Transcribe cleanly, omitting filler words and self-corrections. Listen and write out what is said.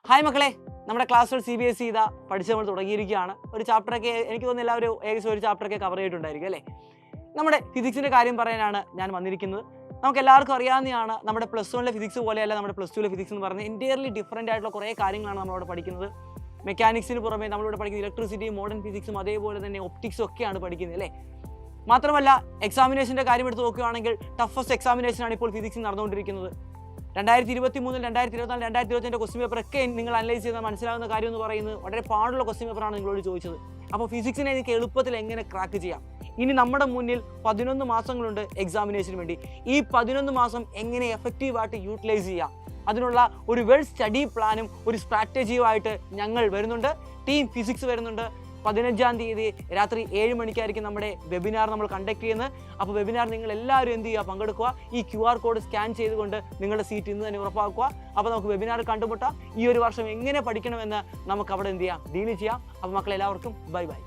Hi മക്കളെ, നമ്മുടെ ക്ലാസ്സുകൾ CBSE ഇതാ പഠിച്ച് നമ്മൾ തുടങ്ങിയിരിക്കുകയാണ്. ഒരു ചാപ്റ്ററൊക്കെ എനിക്ക് തോന്നുന്നു എല്ലാവരും ഏകദേശം ഒരു ചാപ്റ്ററൊക്കെ കവർ ചെയ്തിട്ടുണ്ടായിരിക്കും അല്ലേ. നമ്മുടെ ഫിസിക്സിൻ്റെ കാര്യം പറയാനാണ് ഞാൻ വന്നിരിക്കുന്നത്. നമുക്ക് എല്ലാവർക്കും അറിയാവുന്നതാണ്, നമ്മുടെ +1 ഫിസിക്സ് പോലെയല്ല നമ്മുടെ +2 ഫിസിക്സ് എന്ന് പറഞ്ഞാൽ എൻറ്റയർലി ഡിഫറൻ്റ് ആയിട്ടുള്ള കുറേ കാര്യങ്ങളാണ് നമ്മളവിടെ പഠിക്കുന്നത്. മെക്കാനിക്സിന് പുറമെ നമ്മളിവിടെ പഠിക്കുന്നത് ഇലക്ട്രിസിറ്റിയും മോഡേൺ ഫിസിക്സും അതേപോലെ തന്നെ ഒപ്റ്റിക്സും ഒക്കെയാണ് പഠിക്കുന്നത് അല്ലേ. മാത്രമല്ല എക്സാമിനേഷൻ്റെ കാര്യം എടുത്ത് നോക്കുകയാണെങ്കിൽ ടഫസ്റ്റ് എക്സാമിനേഷനാണ് ഇപ്പോൾ ഫിസിക്സിൽ നടന്നുകൊണ്ടിരിക്കുന്നത്. 2023, 2024, 2025 ക്വസ്റ്റ്യൻ പേപ്പറൊക്കെ നിങ്ങൾ അനലൈസ് ചെയ്താൽ മനസ്സിലാകുന്ന കാര്യം എന്ന് പറയുന്നത് വളരെ പാടുള്ള ക്വസ്റ്റ്യൻ പേപ്പറാണ് നിങ്ങളോട് ചോദിച്ചത്. അപ്പോൾ ഫിസിക്സിനെ എനിക്ക് എളുപ്പത്തിൽ എങ്ങനെ ക്രാക്ക് ചെയ്യാം? ഇനി നമ്മുടെ മുന്നിൽ 11 മാസങ്ങളുണ്ട് എക്സാമിനേഷന് വേണ്ടി. ഈ 11 മാസം എങ്ങനെ എഫക്റ്റീവായിട്ട് യൂട്ടിലൈസ് ചെയ്യാം, അതിനുള്ള ഒരു വെൽ സ്റ്റഡി പ്ലാനും ഒരു സ്ട്രാറ്റജിയുമായിട്ട് ഞങ്ങൾ വരുന്നുണ്ട്. ടീം ഫിസിക്സ് വരുന്നുണ്ട്. 15-ാം തീയതി രാത്രി 7 മണിക്കായിരിക്കും നമ്മുടെ വെബിനാർ നമ്മൾ കണ്ടക്ട് ചെയ്യുന്നത്. അപ്പോൾ വെബിനാർ നിങ്ങൾ എല്ലാവരും എന്ത് ചെയ്യുക, പങ്കെടുക്കുക. ഈ QR കോഡ് സ്കാൻ ചെയ്തുകൊണ്ട് നിങ്ങളുടെ സീറ്റ് ഇന്ന് തന്നെ ഉറപ്പാക്കുക. അപ്പോൾ നമുക്ക് വെബിനാർ കണ്ടുമുട്ടാം. ഈ ഒരു വർഷം എങ്ങനെ പഠിക്കണമെന്ന് നമുക്ക് അവിടെ എന്ത് ചെയ്യാം, ഡീൽ ചെയ്യാം. അപ്പോൾ മക്കളെല്ലാവർക്കും ബൈ ബൈ.